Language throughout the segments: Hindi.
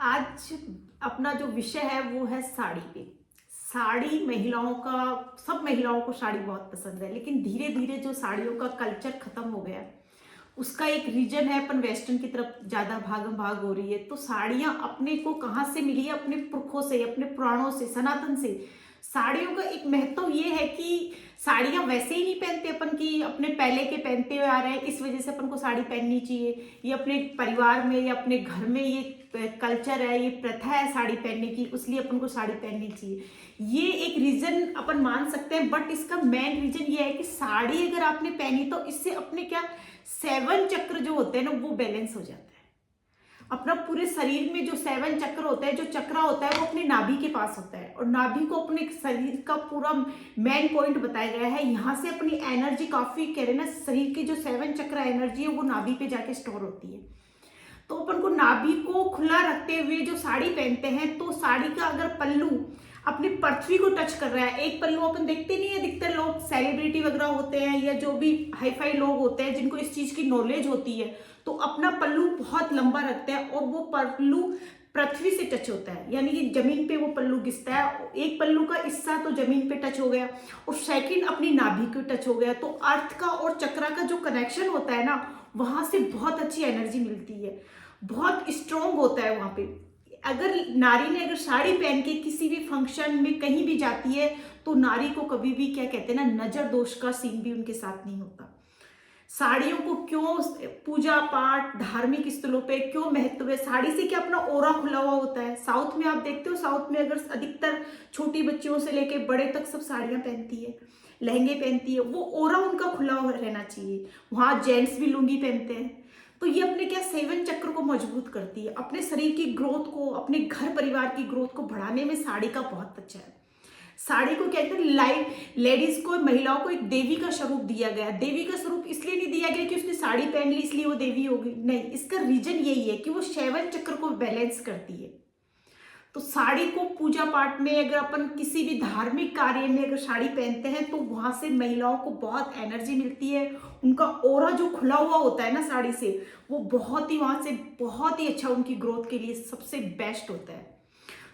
आज अपना जो विषय है वो है साड़ी पे। साड़ी महिलाओं का, सब महिलाओं को साड़ी बहुत पसंद है, लेकिन धीरे धीरे जो साड़ियों का कल्चर खत्म हो गया, उसका एक रीजन है अपन वेस्टर्न की तरफ ज्यादा भागम भाग हो रही है। तो साड़ियां अपने को कहाँ से मिली है? अपने पुरखों से, अपने पुराणों से, सनातन से। साड़ियों का एक महत्व ये है कि साड़ियां वैसे ही नहीं पहनते अपन की अपने पहले के पहनते हुए आ रहे हैं, इस वजह से अपन को साड़ी पहननी चाहिए। ये अपने परिवार में या अपने घर में ये कल्चर है, ये प्रथा है साड़ी पहनने की, इसलिए अपन को साड़ी पहननी चाहिए। ये एक रीजन अपन मान सकते हैं, बट इसका मेन रीजन ये है कि साड़ी अगर आपने पहनी तो इससे अपने क्या 7 चक्र जो होते हैं ना वो बैलेंस हो जाता है। अपना पूरे शरीर में जो 7 चक्र होता है, जो चक्रा होता है वो अपने नाभि के पास होता है, और नाभि को अपने शरीर का पूरा मेन पॉइंट बताया गया है। यहाँ से अपनी एनर्जी काफी कह रहे ना, शरीर की जो 7 चक्र एनर्जी है वो नाभि पे जाके स्टोर होती है। तो अपन को नाभि को खुला रखते हुए जो साड़ी पहनते हैं, तो साड़ी का अगर पल्लू अपनी पृथ्वी को टच कर रहा है, एक पल्लू अपन देखते नहीं है, अधिकतर लोग सेलिब्रिटी वगैरह होते हैं या जो भी हाई फाई लोग होते हैं जिनको इस चीज की नॉलेज होती है, तो अपना पल्लू बहुत लंबा रखते हैं और वो पल्लू पृथ्वी से टच होता है, यानी कि जमीन पे वो पल्लू घिसता है। एक पल्लू का हिस्सा तो जमीन पे टच हो गया और सेकंड अपनी नाभि को टच हो गया। तो अर्थ का और चक्रा का जो कनेक्शन होता है ना, वहां से बहुत अच्छी एनर्जी मिलती है, बहुत स्ट्रोंग होता है वहां पे। अगर नारी ने अगर साड़ी पहन के किसी भी फंक्शन में कहीं भी जाती है, तो नारी को कभी भी क्या कहते हैं ना, नजर दोष का सीन भी उनके साथ नहीं होता। साड़ियों को क्यों पूजा पाठ धार्मिक स्थलों पे क्यों महत्व है? साड़ी से क्या अपना ओरा खुला हुआ होता है। साउथ में आप देखते हो, साउथ में अगर अधिकतर छोटी बच्चियों से लेके बड़े तक सब साड़ियां पहनती है, लहंगे पहनती है, वो ओरा उनका खुला हुआ रहना चाहिए। वहां जेंट्स भी लुंगी पहनते हैं। तो ये अपने क्या 7 चक्र को मजबूत करती है। अपने शरीर की ग्रोथ को, अपने घर परिवार की ग्रोथ को बढ़ाने में साड़ी का बहुत अच्छा है। साड़ी को कहते हैं लाइफ, लेडीज को, महिलाओं को एक देवी का स्वरूप दिया गया। देवी का स्वरूप इसलिए नहीं दिया गया कि उसने साड़ी पहन ली इसलिए वो देवी होगी, नहीं, इसका रीजन यही है कि वो 7 चक्र को बैलेंस करती है। तो साड़ी को पूजा पाठ में, अगर अपन किसी भी धार्मिक कार्य में अगर साड़ी पहनते हैं, तो वहां से महिलाओं को बहुत एनर्जी मिलती है। उनका ओरा जो खुला हुआ होता है ना साड़ी से, वो बहुत ही वहां से बहुत ही अच्छा उनकी ग्रोथ के लिए सबसे बेस्ट होता है।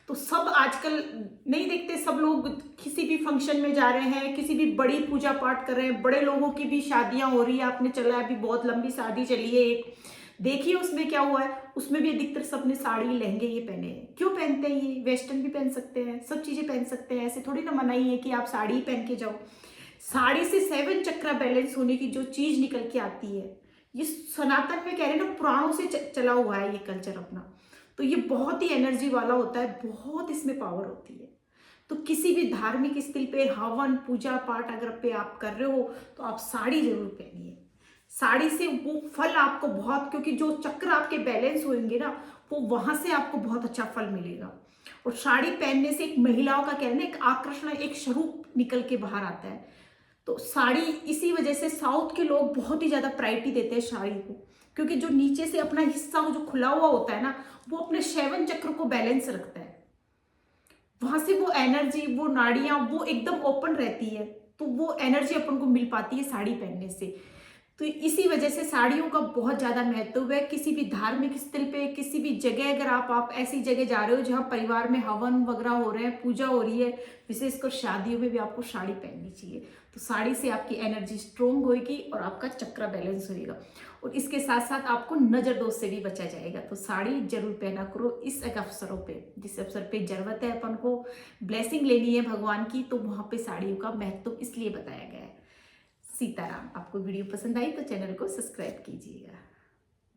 तो सब आजकल नहीं देखते, सब लोग किसी भी फंक्शन में जा रहे हैं, किसी भी बड़ी पूजा पाठ कर रहे हैं, बड़े लोगों की भी शादियां हो रही है। आपने चला है अभी बहुत लंबी शादी चली है एक, देखिए उसमें क्या हुआ है, उसमें भी अधिकतर सबने साड़ी लहंगे ये पहने हैं। क्यों पहनते हैं? ये वेस्टर्न भी पहन सकते हैं, सब चीजें पहन सकते हैं, ऐसे थोड़ी ना मनाही है कि आप साड़ी ही पहन के जाओ। साड़ी से 7 चक्र बैलेंस होने की जो चीज निकल के आती है, ये सनातन में कह रहे हैं ना, पुराणों से चला हुआ है ये कल्चर अपना। तो ये बहुत ही एनर्जी वाला होता है, बहुत इसमें पावर होती है। तो किसी भी धार्मिक स्थल पे हवन पूजा पाठ अगर पे आप कर रहे हो, तो आप साड़ी जरूर पहनिए। साड़ी से वो फल आपको बहुत, क्योंकि जो चक्र आपके बैलेंस होंगे ना, वो वहां से आपको बहुत अच्छा फल मिलेगा। और साड़ी पहनने से एक महिलाओं का कहना है, एक आकर्षण, एक स्वरूप निकल के बाहर आता है। तो साड़ी इसी वजह से साउथ के लोग बहुत ही ज्यादा प्रायोरिटी देते हैं साड़ी को, क्योंकि जो नीचे से अपना हिस्सा जो खुला हुआ होता है ना, वो अपने 7 चक्र को बैलेंस रखता है। वहां से वो एनर्जी, वो नाड़ियां वो एकदम ओपन रहती है, तो वो एनर्जी अपन को मिल पाती है साड़ी पहनने से। तो इसी वजह से साड़ियों का बहुत ज्यादा महत्व है। किसी भी धार्मिक स्थल पे, किसी भी जगह, अगर आप ऐसी जगह जा रहे हो जहाँ परिवार में हवन वगैरह हो रहे हैं, पूजा हो रही है, विशेषकर शादियों में भी आपको साड़ी पहननी चाहिए। तो साड़ी से आपकी एनर्जी स्ट्रोंग होगी और आपका चक्र बैलेंस होएगा, और इसके साथ साथ आपको नजर दोष से भी बचा जाएगा। तो साड़ी जरूर पहना करो इस अवसरों पे, जिस अवसर पे जरूरत है अपन को ब्लेसिंग लेनी है भगवान की, तो वहां पे साड़ियों का महत्व इसलिए बताया गया है। सीताराम। आपको वीडियो पसंद आई तो चैनल को सब्सक्राइब कीजिएगा।